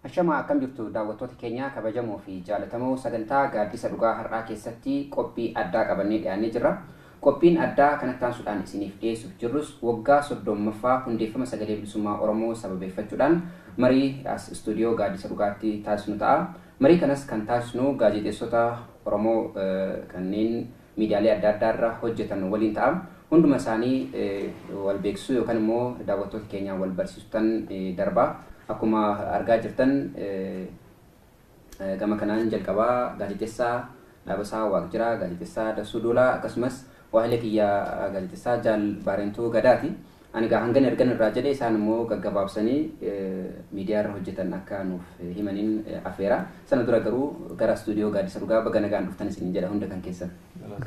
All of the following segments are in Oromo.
Ashama akkam jirtu daawwattoota keenya kabajamoo fi jaalatamoo sagantaa gaaddisa dhugaa har'aa keessatti qophii addaa qabannee dhiyaannee jirra. Qophiin addaa kanatti aansuudhaan isiniif dhiyeessuuf jirrus waggaa 30ffaa hundeeffama sagalee bilisummaa Oromoo sababeeffachuudhaan marii as istuudiyoo gaaddisa dhugaatti taasisnu ta'a. Marii kanas kan taasisnu gaazexeessota Oromoo kanneen miidiyaalee adda addaa irra hojjetan waliin ta'a. Hunduma isaanii wal beeksisuu yookaan immoo daawwattoota keenyaan wal barsiisuutan darba. Akkuma argaa jirtan gama kanaan jalqabaa gaazexeessaa Dhaabasaa Waaqjiraa, gaazexeessaa Dassuu Doolaa akkasumas waahila kiyyaa gaazexeessaa Jaal Baarentuu Gadaati. Ani gaa hangan ergan irraa jedhee isaan immoo gaggabaabsanii miidiyaa irra hojjetan akka nuuf himaniin afeera. Sana dura garuu gara istuudiyoo gaaddisa dhugaa baga nagaan dhuftan isiniin jedha hunda kan keessan.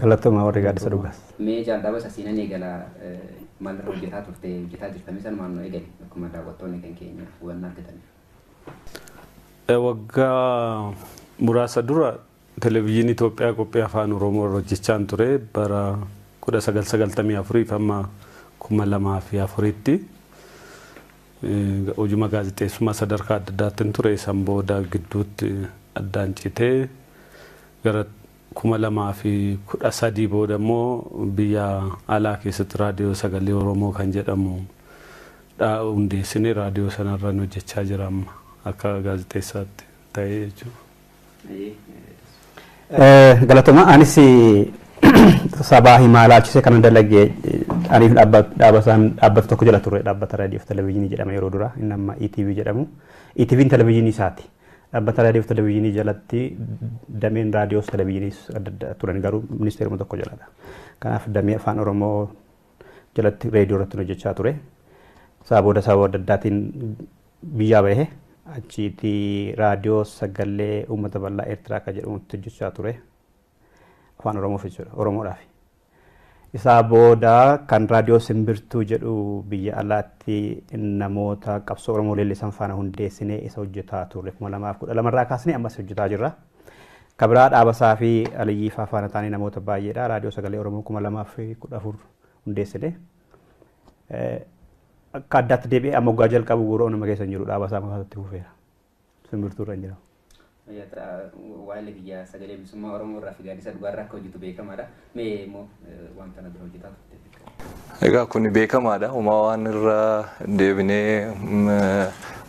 Galatoomaa warri gaaddisa dhugaas. Mee Jaal Dhaabasa siinan eegala maalirra hojjetaa turte hojjetaa jirtanii san maal nu eegali akkuma daawwattoonni kan keenya hubannaa argataniif. Waggaa muraasa dura televezyiinii Itoophiyaa qophii afaan Oromoo irra hojjechaan ture bara 1994 amma 2004tti hojii gaazexeessummaa sadarkaa adda addaatiin ture san booda gidduutti addaan citee gara 2013 booda immoo biyya alaa keessatti raadiyoo sagalee Oromoo kan jedhamu hundeessinee raadiyoo sanarra hojjechaa jira amma akka gaazexeessaatti ta'ee jechuudha. Galatoomaa anis sabaa himaa laalchisee kan dalagee aniif dhaabbata tokko jala ture dhaabbata raadiyoo fi televezyiinii jedhama yeroo dura inni amma ETV jedhamu. ETV'n televezyiinii isaati. Dhaabbata raadiyoo fi televezyiinii jalatti dameen raadiyoo fi televezyiinii adda addaa turan garuu ministeeruma tokko jaladha. Kanaaf damee afaan Oromoo jalatti reediyoo irratti hojjechaa ture. Sababa adda addaatiin biyyaa bahee achitti raadiyoo sagalee uummata bal'aa Eertiraa kan jedhamutti hojjechaa ture. Afaan Oromoof jechuudha Oromoodhaaf. Isaa booda kan raadiyoo simbirtuu jedhu biyya alaatti namoota qabsoo Oromoo leellisan faana hundeessinee isa hojjetaa turre 2012 irraa kaasnee ammas hojjetaa jirra. Kabiraa Dhaabasaa fi Aliyyii faana taanee namoota baay'eedha. Raadiyoo sagalee Oromoo 2014 hundeessine. Akka addaatti deebi'ee amma waggaa jalqabu guuroo nama keessa hin jiru Dhaabasaa makaasatti hufeera. Simbirtuu irra hin jira. Waa'ee biyya sagalee bilisummaa Oromoo irraa fi gaaddisa dhugaa irraa akka hojjetu beekamaadha. Mee immoo wanta na dura hojjetaa turte? Egaa kun beekamaadha. Uumaa waan irra deebinee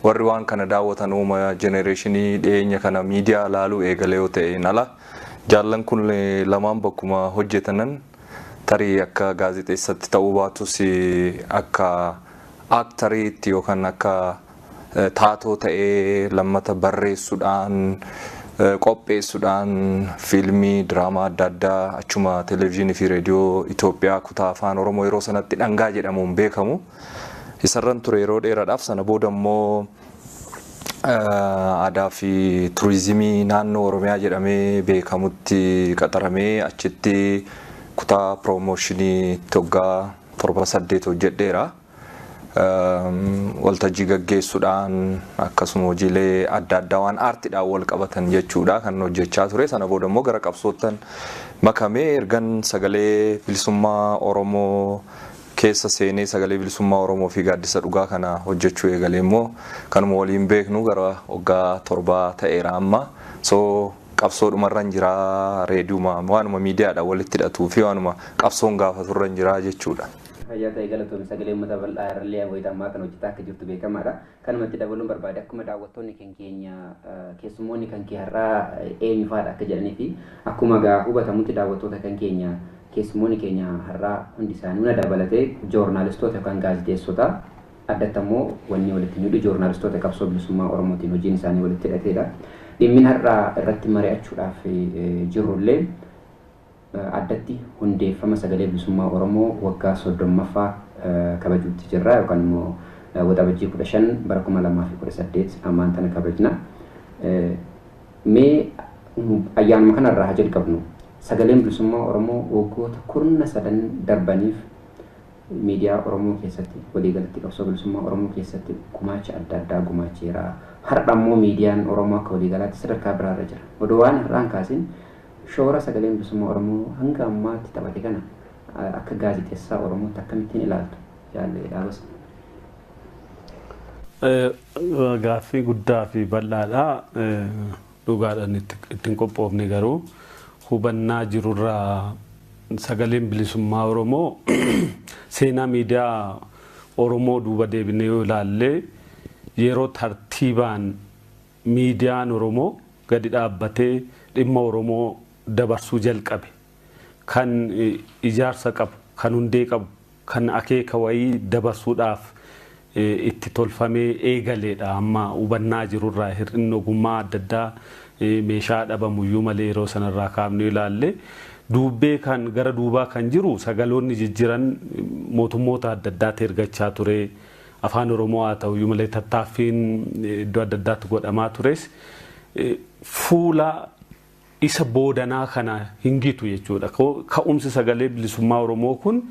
warri waan kana daawwatan uuma jenereeshinii dhiyeenya kana miidiyaa ilaaluu eegale yoo ta'een ala jaallan kun lamaan bakkuma hojjetanan tarii akka gaazexeessatti ta'uu baatus akka aktariitti yookaan akka taatoo ta'ee lammata barreessuudhaan qopheessuudhaan fiilmii diraamaa adda addaa achuma televezyiinii fi reediyoo Itoophiyaa kutaa afaan Oromoo yeroo sanatti dhangaa jedhamuun beekamu isarran ture yeroo dheeraadhaaf sana booda immoo aadaa fi turizimii naannoo Oromiyaa jedhamee beekamutti qaxaramee achitti kutaa piroomooshinii waggaa 7-8 hojjedheera. Waltajjii gaggeessuudhaan akkasuma hojiilee adda addaa waan aartiidhaan wal qabatan jechuudha kan hojjechaa ture. Sana booda immoo gara qabsootan makamee ergan sagalee bilisummaa Oromoo keessa seenee sagalee bilisummaa Oromoo fi gaaddisa dhugaa kana hojjechuu eegalee immoo kanuma waliin beeknu gara waggaa 7 ta'eera amma. So qabsoodhumarra jira reediyuuma waanuma miidiyaadhaan walitti hidhatuu fi waanuma qabsoon gaafaturra jira jechuudha. Fayyaa ta'e galatoomii sagalee uummata bal'aa irrallee wayitammaa kan hojjetaa akka jirtu beekamaadha. Kanumatti dabaluun barbaade akkuma daawwattoonni kan keenya keessummoonni kan kee har'aa eenyu fa'aadha akka jedhanii fi akkuma gaa hubatamutti daawwattoota kan keenya keessummoonni keenya har'aa hundi isaanii hunda dabalatee joornaalistoota yookaan gaazexeessota addatti immoo wanni walitti hidhu joornaalistoota qabsoo bilisummaa Oromootiin hojiin isaanii walitti hidhateedha. Dhimmiin har'aa irratti mari'achuudhaaf jirrullee addatti hundeeffama sagalee bilisummaa Oromoo waggaa 30ffaa kabajuutti jirra yookaan immoo Waxabajjii 15 bara 2018 ammaan tana kabajna. Mee ayyaanuma kanarraa haa jalqabnu sagaleen bilisummaa Oromoo waggoota 13 darbaniif miidiyaa Oromoo keessatti waliigalatti qabsoo bilisummaa Oromoo keessatti gumaacha adda addaa gumaacheera. Har'a immoo miidiyaan Oromoo akka waliigalaatti sadarkaa biraarra jira. Odoo waan har'aan kaasin shoora sagaleen bilisummaa Oromoo hanga ammaatti taphate kana akka gaazexeessaa Oromootti akkamittiin ilaaltu jaallee Dhaabasa? Gaaffii guddaa fi bal'aadha. Dhugaadhaan ittiin qophoofne garuu hubannaa jirurraa sagaleen bilisummaa Oromoo seenaa miidiyaa Oromoo duuba deebinee yoo ilaalle yeroo tartiibaan miidiyaan Oromoo gadi dhaabbatee dhimma Oromoo dabarsuu jalqabe kan ijaarsa qabu kan hundee qabu kan akeeka wayii dabarsuudhaaf itti tolfamee eegaleedha. Amma hubannaa jirurraa hir'inni ogummaa adda addaa meeshaa dhabamuyyuu malee yeroo sanarraa kaafnee ilaalle duubbee kan gara duubaa kan jiru sagaloonni jijjiiran mootummoota adda addaatti ergachaa ture. Afaan Oromoo haa ta'uyyuu malee tattaaffiin iddoo adda addaatti godhamaa tures fuula isa boodanaa kana hingitu jechuudha. Ka'umsi sagalee bilisummaa Oromoo kun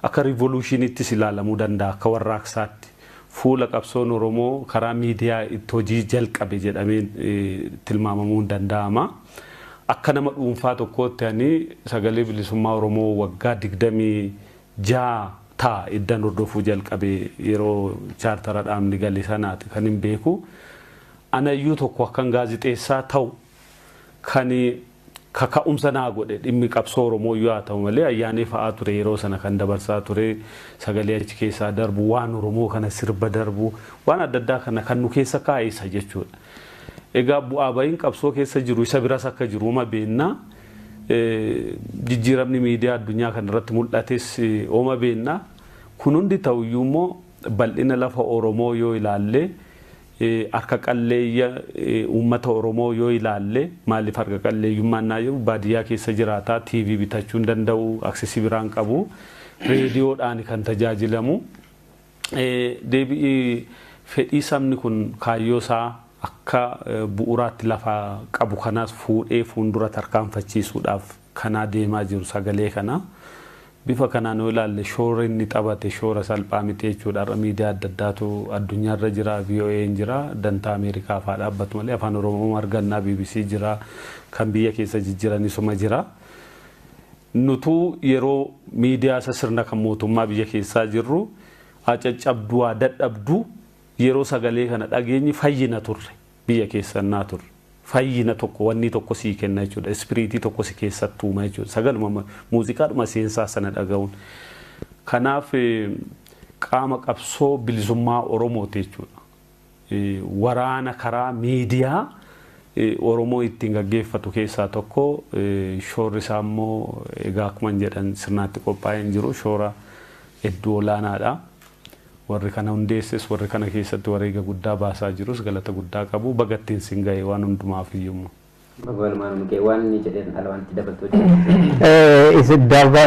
akka rivolushiniittis ilaalamuu danda'a akka warraaqsaatti. Fuula qabsoon Oromoo karaa miidiyaa itti hojii jalqabe jedhamee tilmaamamuu hin danda'ama. Akka nama dhuunfaa tokkootti ani sagalee bilisummaa Oromoo waggaa 26 ta'a iddan hordofuu jalqabe yeroo chaartara dhaabni gale sanaati kan hin beeku. Anayyuu tokko akkan gaazixeessaa ta'u kan kaka'umsa naa godhe dhimmi qabsoo Oromoo yoo ta'u malee ayyaanee fa'aa ture yeroo sana kan dabarsaa ture sagalee achi keessaa darbu waan Oromoo kana sirba darbu waan adda addaa kana kan nu keessa kaa'isa jechuudha. Egaa bu'aa ba'iin qabsoo keessa jiru isa biras akka jiru uma beennaa jijjiiramni miidiyaa addunyaa kanarratti mul'ates uma beennaa kun hundi ta'uyyuu immoo bal'ina lafa Oromoo yoo ilaalle harka qalleeyya uummata Oromoo yoo ilaalle maaliif harka qalleeyyummaan naa jiru baadiyyaa keessa jiraataa TV bitachuu hin danda'u aksesii biraan qabu reediyoodhaan kan tajaajilamu deebi'ii fedhii sabni kun kaayyoo isaa akka bu'uuraatti lafa qabu kanaas fuudhee fuuldura tarkaanfachiisuudhaaf kanaa deemaa jiru sagalee kana bifa kanaan yoo ilaalle shoora inni taphate shoora salphaa miti jechuudha. Miidiyaa adda addaatu addunyaarra jira, VOA jira, dantaa Ameerikaa fa'aa dhaabbatu malee afaan Oromoo argannaa BBC jira, kan biyya keessa jijjiiranisuma jira. Nutuu yeroo miidiyaa isa sirna kan mootummaa biyya keessaa jirru caccabduu dadhabduu yeroo sagalee kana dhageenyi fayyina turre biyya keessannaa turre. Fayyina tokko wanni tokko sii kenna jechuudha. Ispiriitii tokko si keessatti uuma jechuudha. Sagaluma muuziqaadhuma seensaa sana dhaga'uun. Kanaaf qaama qabsoo bilisummaa Oromooti jechuudha. Waraana karaa miidiyaa Oromoo ittiin gaggeeffatu keessaa tokko shoorri isaa immoo egaa akkuma jedhan sirnaatti qophaa'ee hin jiru shoora hedduu olaanaadha. Warri kana hundeesses warri kana keessatti wareega guddaa baasaa jirus galata guddaa qabu bagattiin sin ga'e waan hundumaaf iyyuu. Walumaan mukee waan inni jedheen alawanti dabaltoo isin darba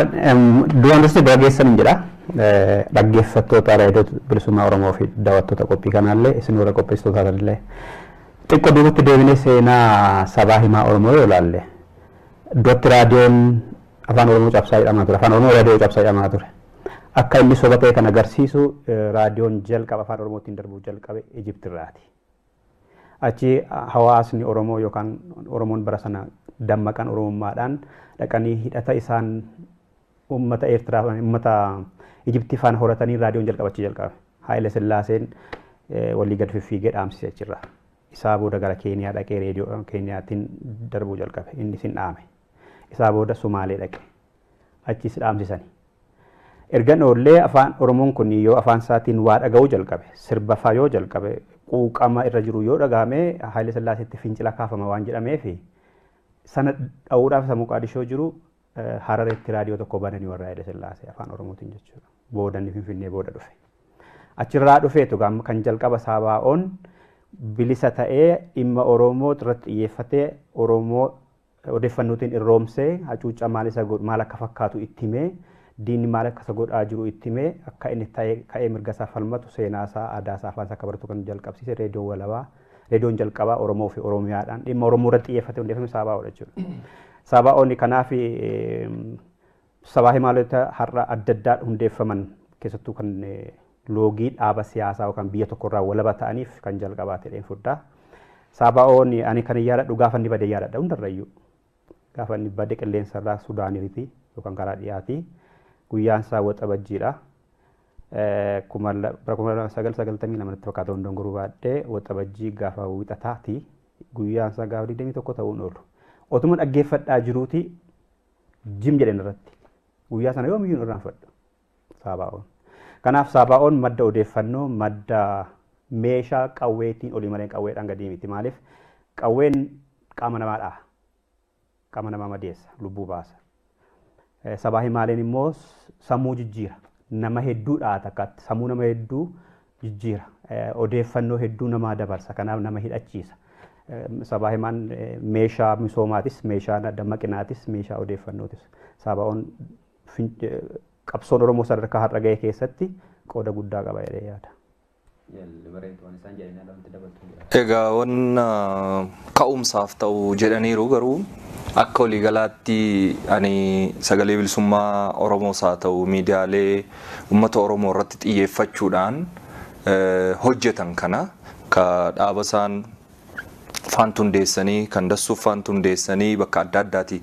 duraan dursee dhageessan hin jira. Dhaggeeffattoota raadiyoo bilisummaa Oromoo fi daawwattoota qophii kanaallee isin warra qopheessitoota illee xiqqoo duubatti deebinee seenaa sabaa himaa Oromoo yoo ilaalle iddootti raadiyoon afaan Oromoo cabsaa jedhamaa ture afaan Oromoo raadiyoo cabsaa jedhamaa ture. Akka inni soba ta'e kan agarsiisu raadiyoon jalqaba afaan Oromootiin darbuu jalqabe Ijiptirraati. Achi hawaasni Oromoo yookaan Oromoon bara sana dammaqan Oromummaadhaan dhaqanii hidhata isaan uummata Eertiraa uummata Ijiptii faana horatanii raadiyoon jalqabachii jalqabe. Haayile Sillaaseen walii gad fiffiigee dhaamsise achirraa. Isaa booda gara Keeniyaa dhaqee reediyoo Keeniyaatiin darbuu jalqabe. Inni sin dhaame. Isaa booda Sumaalee dhaqe. Achis dhaamsisani. Ergan oollee afaan Oromoon kun yoo afaan isaatiin waa dhaga'uu jalqabe sirba faa yoo jalqabe quuqama irra jiru yoo dhagaame Haayile Sillaaseetti fincila kaafama waan jedhameef sana dha'uudhaaf isa Muqaadishoo jiru Harareetti raadiyoo tokko bananii warra Haayile Sillaasee afaan Oromootiin jechuudha. Booda inni Finfinnee booda dhufe. Achirraa dhufeetu kan jalqaba Saabaa'oon bilisa ta'ee dhimma Oromoo irratti xiyyeeffatee Oromoo odeeffannootiin irroomsee hacuuccaa maal akka fakkaatu itti himee diinni maal akka godhaa jiru itti himee akka inni ka'ee mirga isaa falmatu seenaa isaa aadaa isaa afaan isaa akka baratu kan jalqabsiise reediyoo walabaa reediyoon jalqabaa Oromoo fi Oromiyaadhaan dhimma Oromoo irratti xiyyeeffatee hundeeffame Saabaa'oodha jechuudha. Saabaa'oonni kanaaf sabaa himaalota har'a adda addaa hundeeffaman keessattuu kan loogii dhaaba siyaasaa yookaan biyya tokkorraa walaba ta'aniif kan jalqabaa ta'een fuddaa. Saabaa'oonni ani kan yaadadhu gaafa inni badee yaadadha hundarrayyuu. Gaafa inni badee qilleensarraa Sudaaniiti yookaan karaa dhiyaatii. Guyyaan isaa Waxabajjiidha. Kuma sagal sagaltamii namatti fakkaatu hundoon guruu baadhee waxabajjii gaafa wixataati guyyaan isaa gaafa 21 ta'uun oolu. Otuma dhaggeeffadhaa jiruuti jim jedhan irratti guyyaa sana yoomiyyuu irraanfadhu Saabaa'oon. Kanaaf Saabaa'oon madda odeeffannoo madda meeshaa qawweetiin olii malee qawweedhaan gadi miti. Maaliif qawween qaama namaadha. Qaama namaa madeessa lubbuu baasa. Sabaa himaaleen immoo sammuu jijjiira. Nama hedduudha takkaatti sammuu nama hedduu jijjiira. Odeeffannoo hedduu namaa dabarsa. Kanaaf nama hidhachiisa. Sabaa himaan meeshaa misoomaatis, meeshaa dammaqinaatis, meeshaa odeeffannootis. Saabaa'oon qabsoon Oromoo sadarkaa har'a ga'e keessatti qooda guddaa qaba jedhee yaada. Egaa wanna ka'umsaaf ta'u jedhaniiru garuu akka waliigalaatti ani sagalee bilisummaa Oromoos haa ta'u miidiyaalee uummata Oromoo irratti xiyyeeffachuudhaan hojjetan kana ka dhaabasaan faantundeessanii kan dassuuf faantundeessanii bakka adda addaati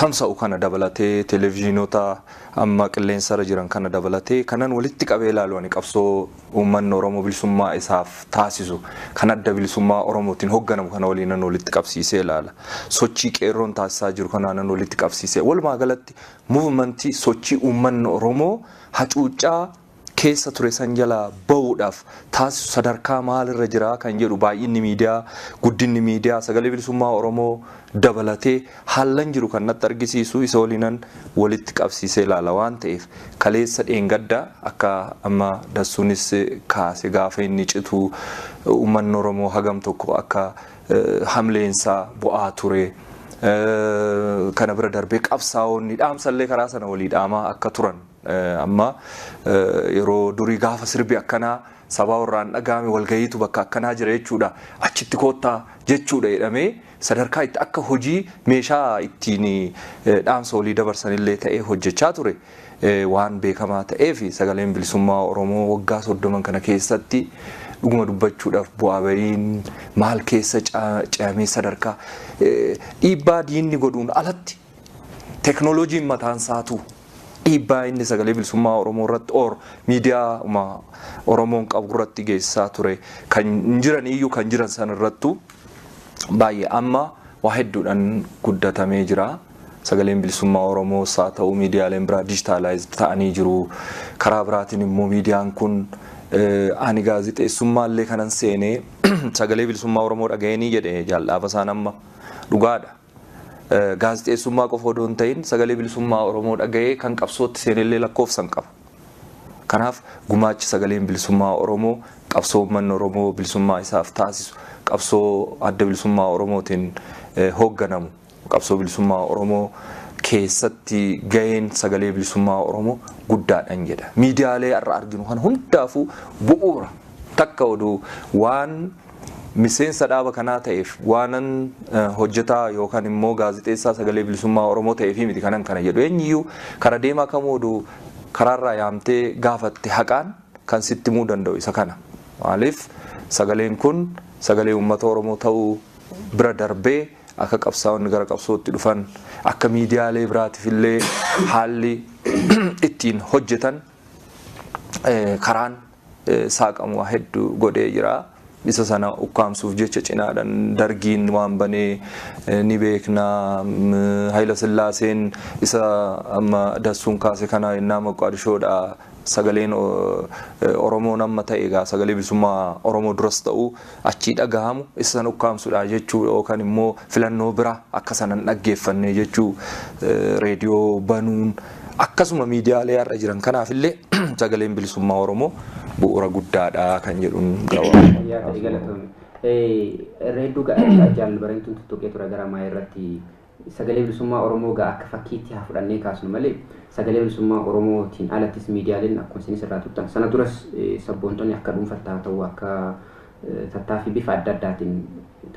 tamsa'u kana dabalatee televezyiinota amma qilleensarra jiran kana dabalatee kanan walitti qabee ilaalu ani qabsoo uummanni Oromoo bilisummaa isaaf taasisu kan adda bilisummaa Oromootiin hoogganamu kana waliinan walitti qabsiisee ilaala. Sochii qeerroon taasisaa jiru kanaanan walitti qabsiisee walumaa galatti muuvimentii sochii uummanni Oromoo hacuuccaa keessa ture san jala bahuudhaaf taasisu sadarkaa maalirra jira kan jedhu baay'inni miidiyaa guddinni miidiyaa sagalee bilisummaa Oromoo dabalatee haallan jiru kan natti argisiisu isa waliinan walitti qabsiisee ilaala waan ta'eef kaleessa dheengadda akka amma dassuunis kaase gaafa inni citu uummanni Oromoo hagam tokko akka hamleensaa bu'aa ture kana bira darbee qabsaa'onni dhaamsallee karaa sana walii dhaamaa akka turan amma yeroo durii gaafa sirbi akkanaa sabaa warraan dhagaame walgayiitu bakka akkanaa jira jechuudha achitti koottaa jechuudha jedhamee sadarkaa itti akka hojii meeshaa ittiin dhaamsa walii dabarsanillee ta'ee hojjechaa ture waan beekamaa ta'eef sagaleen bilisummaa Oromoo waggaa 30 kana keessatti dhuguma dubbachuudhaaf bu'aa bahiin maal keessa ce'amee sadarkaa dhiibbaa diinni godhuun alatti teknooloojiin mataan isaatu dhiibbaa inni sagalee bilisummaa Oromoo irratti miidiyaa Oromoon qabu irratti geessisaa ture kan jiran iyyuu kan jiran san irrattu baay'ee amma waa hedduudhaan guddatamee jira. Sagaleen bilisummaa Oromoo haa ta'u miidiyaaleen biraa dijitaalaayizd ta'anii jiru. Karaa biraatiin immoo miidiyaan kun ani gaazexeessummaallee kanan seenee sagalee bilisummaa Oromoo dhaga'anii jedhe jaalladha isaan amma dhugaadha. Gaazexeessummaa qofa odoo hin ta'in sagalee bilisummaa Oromoo dhaga'ee kan qabsootti seenellee lakkoofsan qaba. Kanaaf gumaachi sagaleen bilisummaa Oromoo qabsoo uummanni Oromoo bilisummaa isaaf taasisu qabsoo adda bilisummaa Oromootiin hoogganamu qabsoo bilisummaa Oromoo keessatti ga'een sagalee bilisummaa Oromoo guddaadhaan jedha. Miidiyaalee har'a arginu kan hundaafuu bu'uura takka oduu waan miseensa dhaaba kanaa ta'eef waanan hojjetaa yookaan immoo gaazexeessaa sagalee bilisummaa Oromoo ta'eef miti kanan kana jedhu eenyuyyuu kara deemaa kamuu oduu karaarraa yaamtee gaafatte haqaan kan sitti himuu danda'u isa kana. Maaliif sagaleen kun sagalee uummata Oromoo ta'uu bira darbee akka qabsaa'onni gara qabsootti dhufan akka miidiyaalee biraatiif illee haalli ittiin hojjetan karaan saaqamu hedduu godhee jira. Isa sana ukkaamsuuf jecha cinaadhaan dargiin waan banee ni beekna Hayila Sillaaseen isa amma dassuun kaase kana innaa Moqaadishoodha sagaleen Oromoo amma ta'e egaa sagalee bilisummaa Oromoo duras ta'u achii dhagahamu isa sana ukkaamsuudha jechuu yookaan immoo filannoo bira akka sanan dhaggeeffannee jechuu reediyoo banuun akkasuma miidiyaalee har'a jiran kanaaf illee sagaleen bilisummaa Oromoo bu'uura guddaadha kan jedhuun gabaa. Reedduu jaalala bareeduun tuttuqee ture gara maa irratti sagalee bilisummaa Oromoo gaa akka fakkiitti haa fudhannee kaasnu malee sagalee bilisummaa Oromootiin alattis miidiyaaleen akkuma isinis irraa tuttan sana duras sabboontonni akka dhuunfattaa ta'u akka tattaaffii bifa adda addaatiin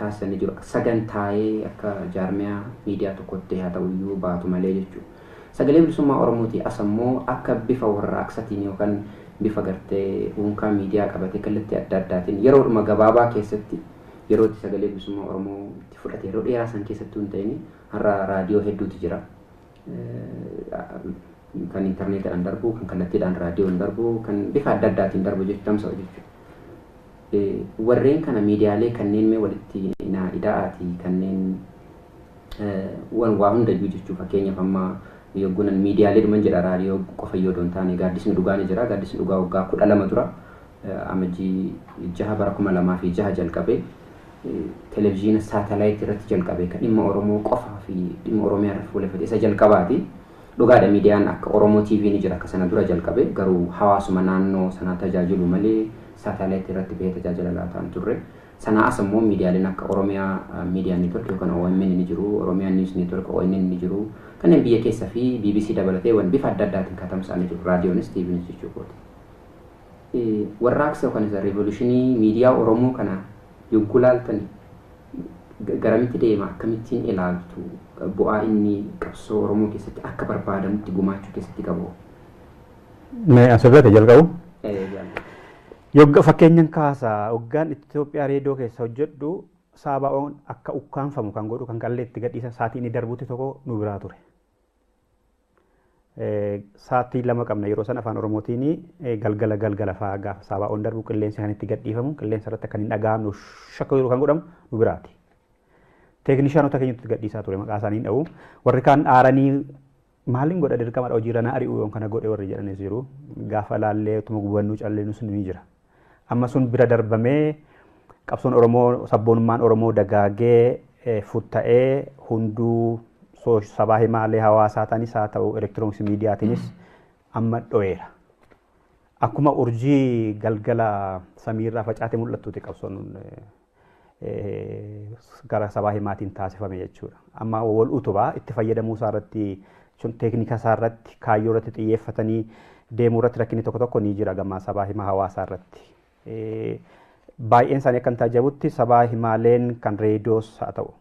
taasisanii jiru sagantaa'ee akka jaarmiyaa miidiyaa tokkotti haa ta'u iyyuu baatu malee jechuudha. Sagalee bilisummaa Oromootii as ammoo akka bifa warraaqsatiin yookaan bifa gartee dhuunfaa miidiyaa qabatee kallattii adda addaatiin yeroodhuma gabaabaa keessatti yerootti sagalee bilisummaa Oromoo itti fudhate yeroo dheeraa san keessatti hin ta'in har'a raadiyoo hedduutu jira. kan intarneetiidhaan darbu, kan kallattiidhaan raadiyoon darbu, kan bifa adda addaatiin darbu tamsa'u jechuudha. Warreen kana miidiyaalee kanneen mee walitti ida'aati kanneen waa hundayyuu jechuu fakkeenyaaf amma yoggunan miidiyaalee dhuman jedha raadiyoo qofa yoo doon taane gaaddisni dhugaa ni jira. Gaaddisni dhugaa waggaa 12 dura amajjii 6 bara 2006 jalqabe televiziyoona saatalaayit irratti jalqabe kan dhimma Oromoo qofaa fi dhimma Oromiyaa irratti fuulleffate isa jalqabaati. Dhugaadha miidiyaan akka Oromoo TV ni jira akka sana dura jalqabe garuu hawaasuma naannoo sana tajaajilu malee saatalaayit irratti bahee tajaajila laataan turre. Sana as immoo miidiyaaleen akka Oromiyaa Media Network yookaan ONN ni jiru, Oromiyaa News Network ONN ni jiru. Kanneen biyya keessa fi BBC dabalatee waan bifa adda addaatiin katamsa'anii jiru. Raadiyoonis TVnis jechuudha. Warraaqsa yookaan isa revolutionii miidiyaa Oromoo kana yogguu laaltanii garamitti deema akkamittiin ilaaltu bu'aa inni qabsoo Oromoo keessatti akka barbaadamutti gumaachuu keessatti qabu. Asirratti jalqabu. Yogga fakkeenyan kaasaa hoggaan Itoophiyaa reediyoo keessa hojjedhu Saabaa'oon akka ukkaanfamu kan godhu kan qallee itti gadhiisan saatii inni darbuutti tokko nu biraa ture. Saatii 2 qabna yeroo san afaan Oromootiin galgala fa'aa gaafa Saabaa'oon darbu qilleensi kan itti gadhiifamu qilleensa irratti kan hin dhaga'amnu shakka yeroo kan godhamu nu biraati. Teeknishaanota keenyatti gadhiisaa ture maqaa isaanii dha'u warri kaan aaranii maaliin godha dirqama hojiirra na ari'u yoon kana godhe warri jedhanis jiru gaafa laallee utuma gubannuu calleenu sun ni jira. Amma sun bira darbamee qabsoon Oromoo sabboonummaan Oromoo dagaagee futta'ee hunduu sabaa himaalee hawaasaa ta'anis haa ta'u elektirooniksii miidiyaatiinis amma dho'eera. Akkuma urjii galgala samiirraa facaatee mul'attuuti qabsoon gara sabaa himaatiin taasifame jechuudha. Amma wal utubaa itti fayyadamuu isaarratti teeknika isaarratti kaayyoo irratti xiyyeeffatanii deemuu irratti rakkinni tokko ni jira gammaa sabaa himaa hawaasaa irratti. Baay'een isaanii akka tajaajilutti sabaa himaaleen kan reediyoos haa ta'u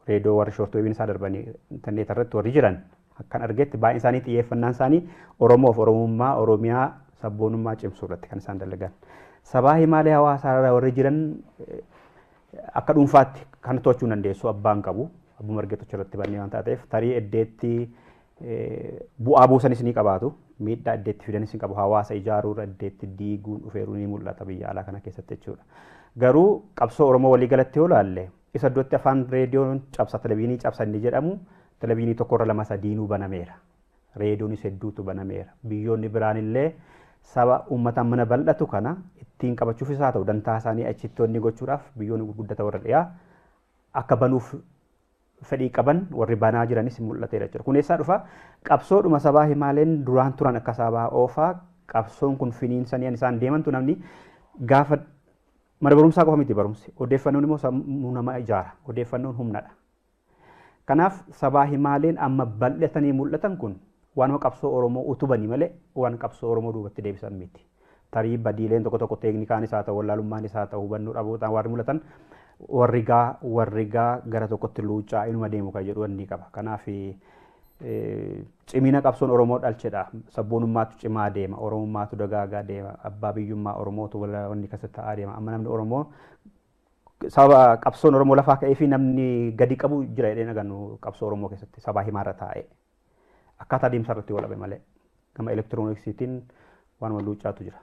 reediyoo warri shoortweebiin isaa darbanii intarneeta irratti warri jiran akkan argetti baay'een isaanii xiyyeeffannaan isaanii Oromoof Oromummaa Oromiyaa sabboonummaa cimsuu irratti kan isaan dalagan. Sabaa himaalee hawaasaa irra warri jiran akka dhuunfaatti kan to'achuu dandeessu abbaan qabu abbuma argeetu irratti bannee waan taateef tarii eddeetti bu'aa buusanis ni qabaatu miidhaa eddeetti fidanis ni qabu hawaasa ijaaruu irra eddeetti diiguun dhufeeruu ni mul'ata biyya alaa kana keessatti jechuudha. Garuu qabsoo Oromoo walii galatti yoo laalle isa iddootti afaan reediyoon cabsa televiziyoonii cabsa inni jedhamu televiziyoonii tokkorra 2-3 banameera. Reediyoonis hedduutu banameera. Biyyoonni biraan illee saba uummataan mana bal'atu kana ittiin qabachuuf isaa ta'u dantaa isaanii achittoonni gochuudhaaf biyyoonni gurguddata warra dhiyaa akka banuuf fedhii qaban warri banaa jiranis mul'ateera jechuudha. Kun eessaa dhufa qabsoodhuma sabaa himaaleen duraan turan akka sabaa oofaa qabsoon kun finiinsanii isaan deemantu namni gaafa mana barumsaa qofa miti barumsi odeeffannoon immoo sammuu nama ijaara odeeffannoon humnadha. Kanaaf sabaa himaaleen amma bal'atanii mul'atan kun waan qabsoo Oromoo utubanii malee waan qabsoo Oromoo duubatti deebisan miti. Tarii badiileen tokko teeknikaan isaa ta'u wallaalummaan isaa ta'u hubannoo dhabuutaan warri mul'atan warri gaa gara tokkotti luuccaa inuma deemu kan jedhu wanni qaba. Kanaaf cimina qabsoon Oromoo dhalchedha. Sabboonummaatu cimaa deema, Oromummaatu dagaagaa deema, abbaa biyyummaa Oromootu wanni keessatti ta'aa deema. Amma namni Oromoo saba qabsoon Oromoo lafaa ka'ee fi namni gadi qabu jira jedhee nagannu qabsoo Oromoo keessatti sabaa himaarra taa'e. Akkaataa deemsa irratti wal dhabe malee gama elektirooniksiitiin waan wal luuccaatu jira.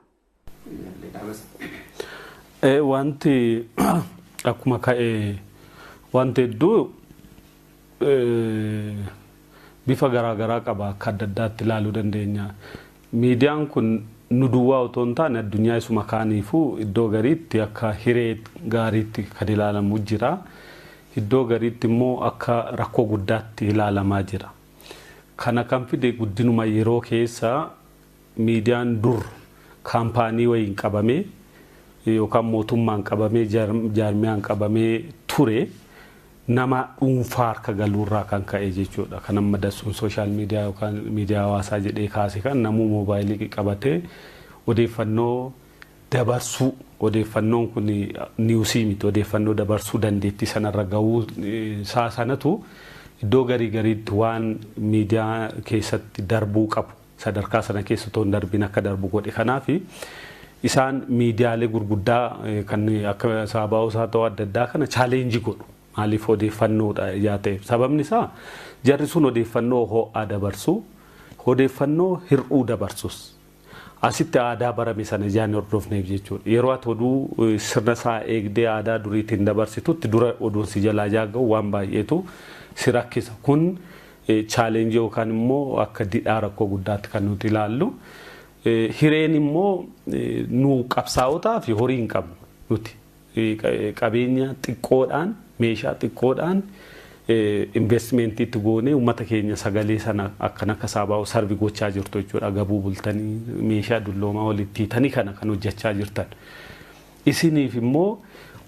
Wanti akkuma ka'e wanti hedduu bifa garaagaraa qaba akka adda addaatti ilaaluu dandeenya. Miidiyaan kun nu duwwaa otoo hin taane addunyaa isuma kaaniifuu iddoo gariitti akka hiree gaariitti kan ilaalamu jira. Iddoo gariitti immoo akka rakkoo guddaatti ilaalamaa jira. Kana kan fide guddinuma yeroo keessa miidiyaan dur kaampaanii wayiin qabamee yookaan mootummaan qabamee jaarmiyaan qabamee ture nama dhuunfaa harka galuurraa kan ka'e jechuudha. Kan amma dassuun sooshaal miidiyaa yookaan miidiyaa hawaasaa jedhee kaase kan namuu moobaayilii qabatee odeeffannoo dabarsuu odeeffannoon kun niwusii miti odeeffannoo dabarsuu dandeettii sanarra gahuu sanatu iddoo gariitti waan miidiyaa keessatti darbuu qabu sadarkaa sana keessa otoo hin darbin akka darbu godhe. Kanaaf isaan miidiyaalee gurguddaa kan akka Saabaa'oo isaa ta'uu adda addaa kana chaaleenjii godhu. Maaliif odeeffannoodha yaa ta'e sababni isaa jarri sun odeeffannoo ho'aa dabarsu odeeffannoo hir'uu dabarsus. Asitti aadaa barame sana ijaan hordofneef jechuudha. Yeroo ati oduu sirna isaa eegdee aadaa duriitiin dabarsitutti dura oduun si jalaa jaaga'u waan baay'eetu si rakkisa. Kun chaalenjii yookaan immoo akka didhaa rakkoo guddaatti kan nuti ilaallu. Hireen immoo nu qabsaa'otaa fi horii hin qabnu nuti. Qabeenya xiqqoodhaan meeshaa xiqqoodhaan investmentii itti goonee uummata keenya sagalee sana akka saabaa sarvi gochaa jirtu jechuudha. Gabuu bultanii meeshaa dulloomaa walitti hiitanii kana kan hojjechaa jirtan. Isiniif immoo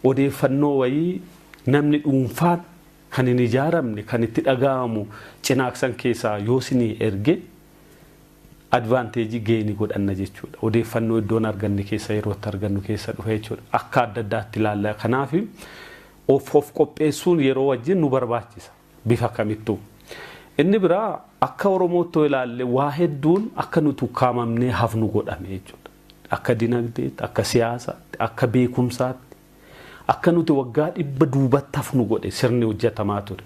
odeeffannoo wayii namni dhuunfaan kan hin ijaaramne kan itti dhaga'amu cinaaksan keessaa yoo isinii erge advaanteejii geenii godhanna jechuudha. Odeeffannoo iddoon arganne keessa yerootti argannu keessa dhufe jechuudha. Akka adda addaatti ilaalla. Kanaaf of qopheessuun yeroo wajjin nu barbaachisa. Bifa kamittuu. Inni biraa akka Oromootti ilaalle waa hedduun akka nuti ukkaamamnee hafnu godhame jechuudha. Akka dinagdeetti, akka siyaasaatti, akka beekumsaatti, akka nuti waggaa 100 duubatti hafnu godhe sirni hojjetamaa ture.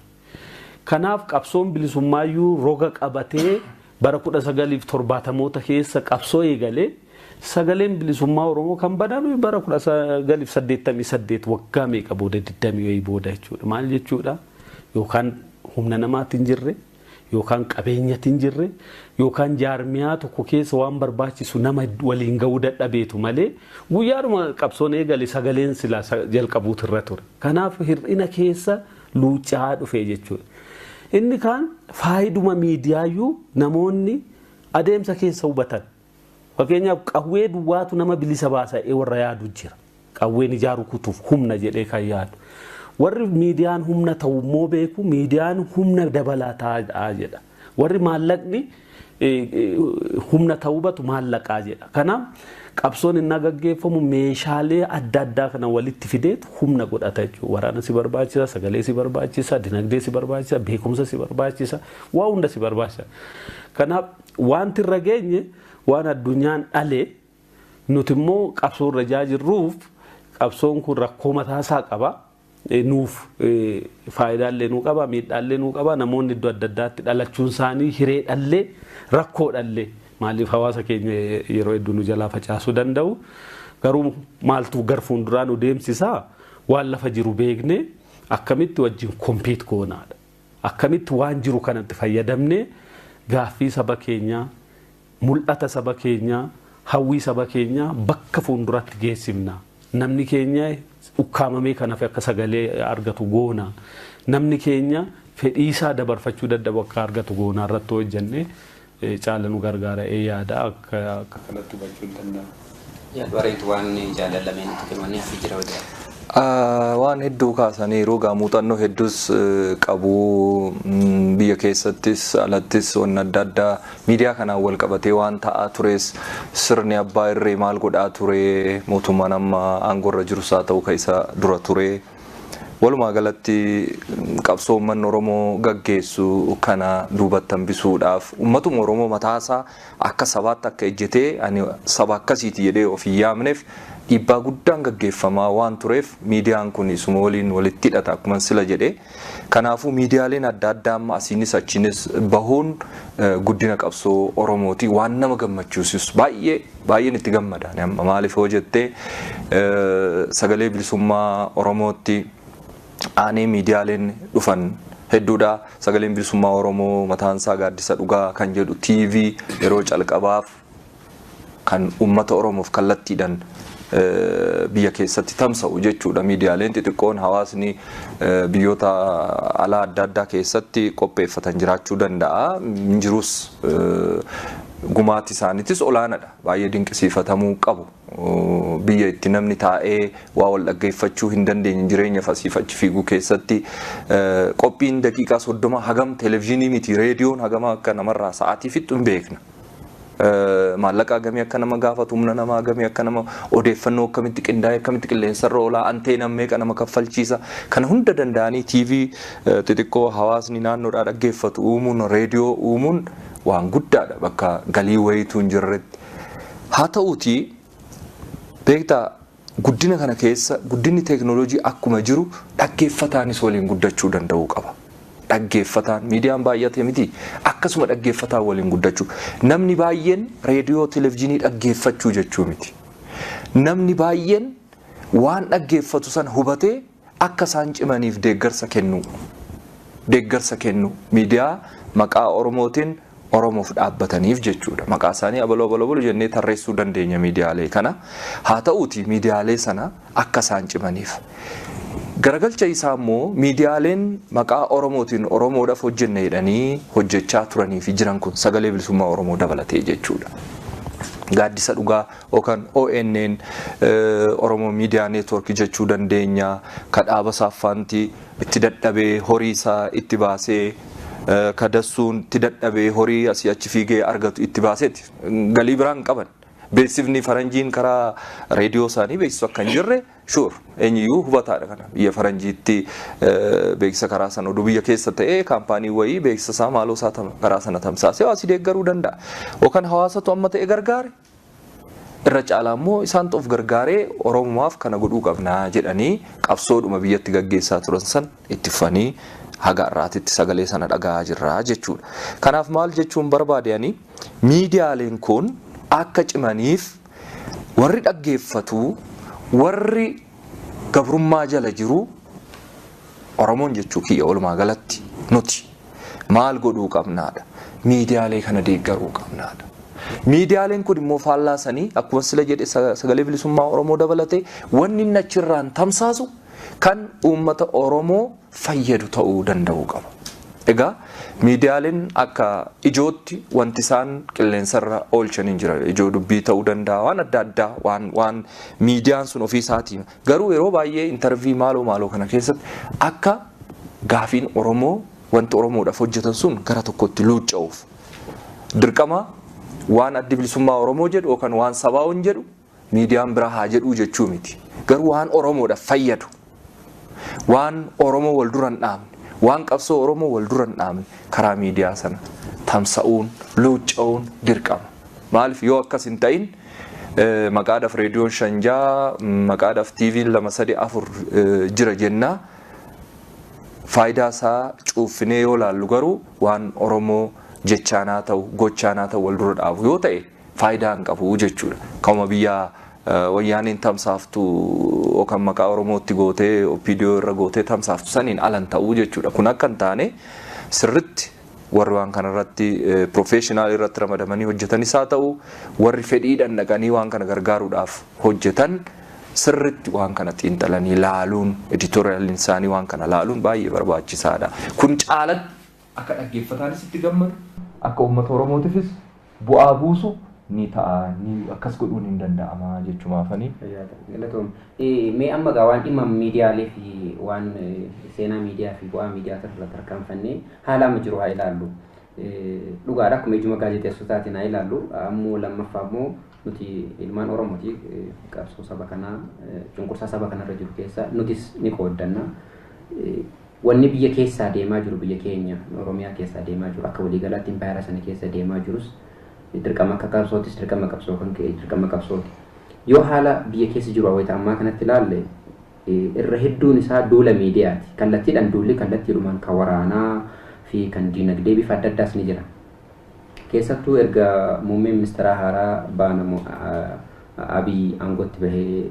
Kanaaf qabsoon bilisummaayyuu roga qabatee bara 1970moota keessa qabsoo eegalee sagaleen bilisummaa Oromoo kan badame bara 1988 waggaa meeqa booda 20 booda jechuudha. Maal jechuudha? Yookaan humna namaatti hin jirre, yookaan qabeenyatti hin jirre, yookaan jaarmiyaa tokko keessa waan barbaachisu nama waliin ga'uu dadhabeetu malee guyyaadhuma qabsoon eegale sagaleen sila jalqabuutu irra ture. Kanaaf hir'ina keessa luuccaa dhufe jechuudha. Inni kaan faayiduma miidiyaayyuu namoonni adeemsa keessa hubatan. Fakkeenyaaf qawwee duwwaatu nama bilisa baasa warra yaadu jira. Qawween ijaaru kutuuf humna jedhee kan yaadu. Warri miidiyaan humna ta'u immoo beeku miidiyaan humna dabalataa jedha. Warri maallaqni humna ta'uu batu maallaqaa jedha. Kanaaf qabsoon inni gaggeeffamu meeshaalee adda addaa kana walitti fideetu humna godhata jechuudha. Waraana si barbaachisa, sagalee si barbaachisa, dinagdee si barbaachisa, beekumsa si barbaachisa, waa hunda si barbaachisa. Kanaaf wanti irra geenye waan addunyaan dhalee nuti immoo qabsoo irra jirruuf qabsoon kun rakkoo mataasaa qaba. Nuuf faayidaalee nuu qaba, miidhaalee nuu qaba. Namoonni iddoo adda addaatti dhalachuun isaanii hiree dhallee rakkoo dhallee maaliif hawaasa keenya yeroo hedduu nu jalaa facaasuu danda'u. Garuu maaltu gar fuulduraan nu deemsisaa waan lafa jiru beeknee akkamitti wajjin kompiit goonaadha. Akkamitti waan jiru kanatti fayyadamnee gaaffii saba keenyaa, mul'ata saba keenyaa, hawwii saba keenyaa bakka fuulduratti geessifna. Namni keenya ukkaamamee kanaaf akka sagalee argatu goona. Namni keenya fedhiisaa dabarfachuu dadhabu akka argatu goona irratti hojjennee caala nu gargaara yaada akka kanatti hubachuu danda'ama. Yaadu areetu waan jaalallameen itti kennanii hafi jira hojjeta. Waan hedduu kaasaniiru muuxannoo hedduus qabu biyya keessattis alattis waan adda addaa miidiyaa kanaan wal qabatee waan ta'aa tures sirni abbaa irree maal godhaa ture mootummaan amma aangorra jirus haa ta'u isa dura ture. Walumaa galatti qabsoo uummanni Oromoo gaggeessu kana duubatti hambisuudhaaf uummatuma Oromoo mataasaa akka sabaatti akka ejjetee ani saba akkasiiti jedhee ofii yaamneef dhiibbaa guddaan gaggeeffamaa waan tureef miidiyaan kun isuma waliin walitti hidhata akkuma sila jedhee. Kanaafuu miidiyaaleen adda addaa amma asiinis achiinis bahuun guddina qabsoo Oromooti waan nama gammachiisus baay'een itti gammada. Maaliif hoo jettee sagalee bilisummaa Oromootti aanee miidiyaaleen dhufan hedduudha. Sagaleen bilisummaa Oromoo mataansaa Gaaddisa dhugaa kan jedhu TV yeroo calqabaaf kan uummata Oromoof kallattiidhaan biyya keessatti tamsa'u jechuudha. Miidiyaaleen xixiqqoon hawaasni biyyoota alaa adda addaa keessatti qopheeffatan jiraachuu danda'a. Jirus gumaatti isaaniitis olaanaadha. Baay'ee dinqisiifatamuu qabu. Biyya itti namni taa'ee waa wal dhaggeeffachuu hin dandeenye jireenya fasiifachi fiiguu keessatti qophiin daqiiqaa 30 hagam televezyiinii miti reediyoon hagama akka namarraa sa'aatii fixu hin beekna. Maallaqa hagamii akka nama gaafatu humna nama hagamii akka nama odeeffannoo akkamitti qindaa'e akkamitti qilleensarra oolaa anteenaa meeqa nama kaffalchiisa kana hunda danda'anii TV xixiqqoo hawaasni naannoodhaa dhaggeeffatu uumuun reediyoo uumuun waan guddaadha bakka galii wayituu hin jirretti. Haa ta'uutii beektaa guddina kana keessa guddinni teeknooloojii akkuma jiru dhaggeeffataanis waliin guddachuu danda'uu qaba. dhaggeeffataan miidiyaan baay'ate miti akkasuma dhaggeeffataa waliin guddachuu namni baay'een reediyoo televiziyoonii dhaggeeffachuu jechuu miti namni baay'een waan dhaggeeffatu san hubatee akka isaan cimaniif deeggarsa kennu miidiyaa maqaa Oromootiin Oromoof dhaabbataniif jechuudha maqaa isaanii abaloo jennee tarreessuu dandeenya miidiyaalee kana haa ta'uuti miidiyaalee sana akka isaan cimaniif garagalcha isaa immoo miidiyaaleen maqaa Oromootiin Oromoodhaaf hojjenne jedhanii hojjechaa turanii fi jiran kun sagalee bilisummaa Oromoo dabalatee jechuudha. Gaaddisa dhugaa yookaan ONN Oromo Media Network jechuu dandeenya kadhaaba saaffanti itti dadhabee horii isaa itti baasee kadassuun itti dadhabee horii asii achi fiigee argatu itti baaseeti galii biraan qaban beeksifni faranjiin karaa reediyoo isaanii beeksisu akka hin jirre sure eenyuyyuu hubataadha kana biyya faranjiitti beeksisa karaa sana oduu biyya keessa ta'ee kaampaanii wayii beeksisa isaa maaloo isaa karaa sana tamsaasee hawaasi deeggaruu danda'a yookaan hawaasatu amma ta'e gargaare irra caalaa immoo isaan of gargaaree Oromomaaf kana godhuu qabnaa jedhanii qabsoodhuma biyyatti gaggeessaa turan san itti fufanii haga har'aatitti sagalee sana dhagaa jirraa jechuudha. Kanaaf maal jechuun barbaadanii miidiyaaleen kun akka cimaniif warri dhaggeeffatu warri gabrummaa jala jiru Oromoon jechuu kiyya walumaa galatti nuti maal godhuu qabnaadha miidiyaalee kana deeggaruu qabnaadha. Miidiyaaleen kun immoo faallaasanii akkuma sila jedhe sagalee bilisummaa Oromoo dabalatee wanni inni achirraan tamsaasu kan uummata Oromoo fayyadu ta'uu danda'u qaba. Egaa miidiyaaleen akka ijootti wanti isaan qilleensarra oolchan hin jira ijoo dubbii ta'uu danda'a waan adda addaa waan miidiyaan sun ofii isaatii garuu yeroo baay'ee intarvii maaloo kana keessatti akka gaafiin Oromoo wanti Oromoodhaaf hojjetan sun gara tokkotti luucca'uuf dirqama waan addi bilisummaa Oromoo jedhu yookaan waan sabaa'uun jedhu miidiyaan biraa haa jedhuu jechuu miti garuu waan Oromoodhaaf fayyadu waan Oromoo wal duran dhaabne waan qabsoo Oromoo wal duran dhaabne karaa miidiyaa sana tamsa'uun luucca'uun dirqama maaliif yoo akkas hin ta'in maqaadhaaf reediyoon shanjaa maqaadhaaf TV'n 2-3-4 jira jennaa faayidaa isaa cuuffinee yoo laallu garuu waan Oromoo jechaanaa ta'u gochaanaa ta'u wal dura dhaabu yoo ta'e faayidaa hin qabu jechuudha. Kama biyya wayyaaniin tamsaaftu yookaan maqaa Oromootti gootee OPDO irra gootee tamsaaftu saniin alan ta'uu jechuudha. Kun akka hin taane sirritti warri waan kanarratti professional irratti ramadamanii hojjetanis haa ta'u warri fedhiidhaan dhaqanii waan kana gargaaruudhaaf hojjetan sirritti waan kana xiinxalanii laaluun editorialiin isaanii waan kana laaluun baay'ee barbaachisaadha. Kun caalatti akka dhaggeeffataanis itti gammadu akka uummata Oromootiifis bu'aa buusu ni ta'a ni akkas godhuun hin danda'ama jechumaafanii. Galatoom mee amma gaa waan dhimma miidiyaalee fi waan seenaa miidiyaa fi bu'aa miidiyaa irratti tarkaanfannee haala amma jiru haa ilaallu. Dhugaadha akkuma ijuma gaazexeessotaatiin haa ilaallu ammoo lammaffaa immoo nuti ilmaan Oromooti qabsoo saba kanaa cunqursaa saba kanarra jiru keessa nutis ni qooddanna. Wanni biyya keessaa deemaa jiru biyya keenya Oromiyaa keessaa deemaa jiru akka waliigalaatti impaayera sana keessa deemaa jirus dirqama akka qabsootis dirqama qabsoo kan ka'e dirqama qabsooti. Yoo haala biyya keessa jiru hawwata ammaa kanatti ilaalle irra hedduun isaa duula miidiyaati. Kallattiidhaan duulli kallattiidhumaan kan waraanaa fi kan diinagdee bifa adda addaas ni jira. Keessattuu erga muummee ministeeraa haaraa baanamu Abiy aangootti bahee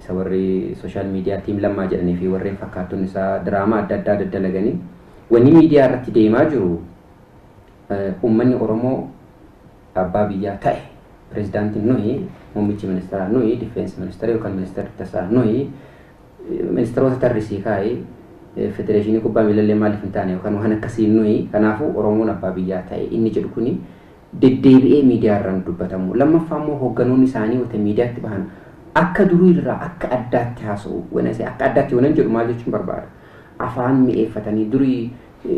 isa warri social media tiim lammaa jedhanii fi warreen fakkaattuun isaa diraamaa adda addaa daddalaganii wanni miidiyaa irratti deemaa jiru uummanni Oromoo abbaa biyyaa ta'e pirezidaantiin nuyi muummichi ministeeraa nuyi difeensi ministeera yookaan ministeerri tasaa nuyi ministeerota tarrisii kaa'ee federeeshinii kubbaa miilallee maaliif hin taane yookaan waan akkasii nuyi kanaafuu Oromoon abbaa biyyaa ta'e inni jedhu kuni deddeebi'ee miidiyaa irraan dubbatamu lammaffaa immoo hoogganoonni isaanii wata miidiyaatti bahan akka durii irraa akka addaatti haasa'u wanase akka addaatti wanan jedhu maal jechuun barbaada afaan mi'eeffatanii durii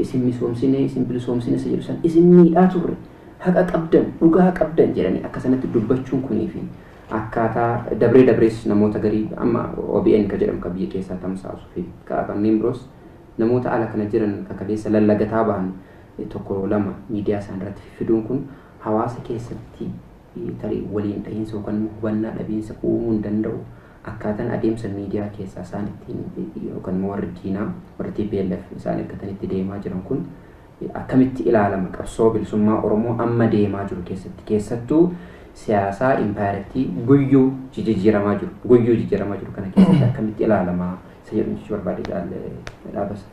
isin misoomsine isin bilisoomsine isa jedhu san isin miidhaa turre haqa qabdan dhugaa qabdan jedhanii akka sanatti dubbachuun kunii fi akkaataa dabrees namoota garii amma OBN ka jedhamu ka biyya keessaa tamsaasu fi kanneen biroos namoota ala kana jiran kakaleessa lallagataa bahan tokko lama miidiyaa isaan irratti fiduun kun hawaasa keessatti tarii waliin dhahiinsa yookaan hubannaa dhabiinsa uumuu hin danda'u akkaataan adeemsa miidiyaa keessaa isaan ittiin yookaan immoo warri diinaa warri TPLF isaan eeggatanitti deemaa jiran kun akkamitti ilaalama qabsoo bilisummaa Oromoo amma deemaa jiru keessattuu siyaasaa impaayirtii guyyuu jijjiiramaa jiru kana keessatti akkamitti ilaalama isa jedhu jechuun barbaade dhaabasa.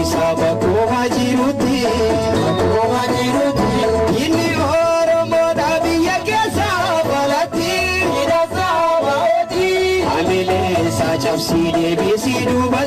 Sabak deebisi duuba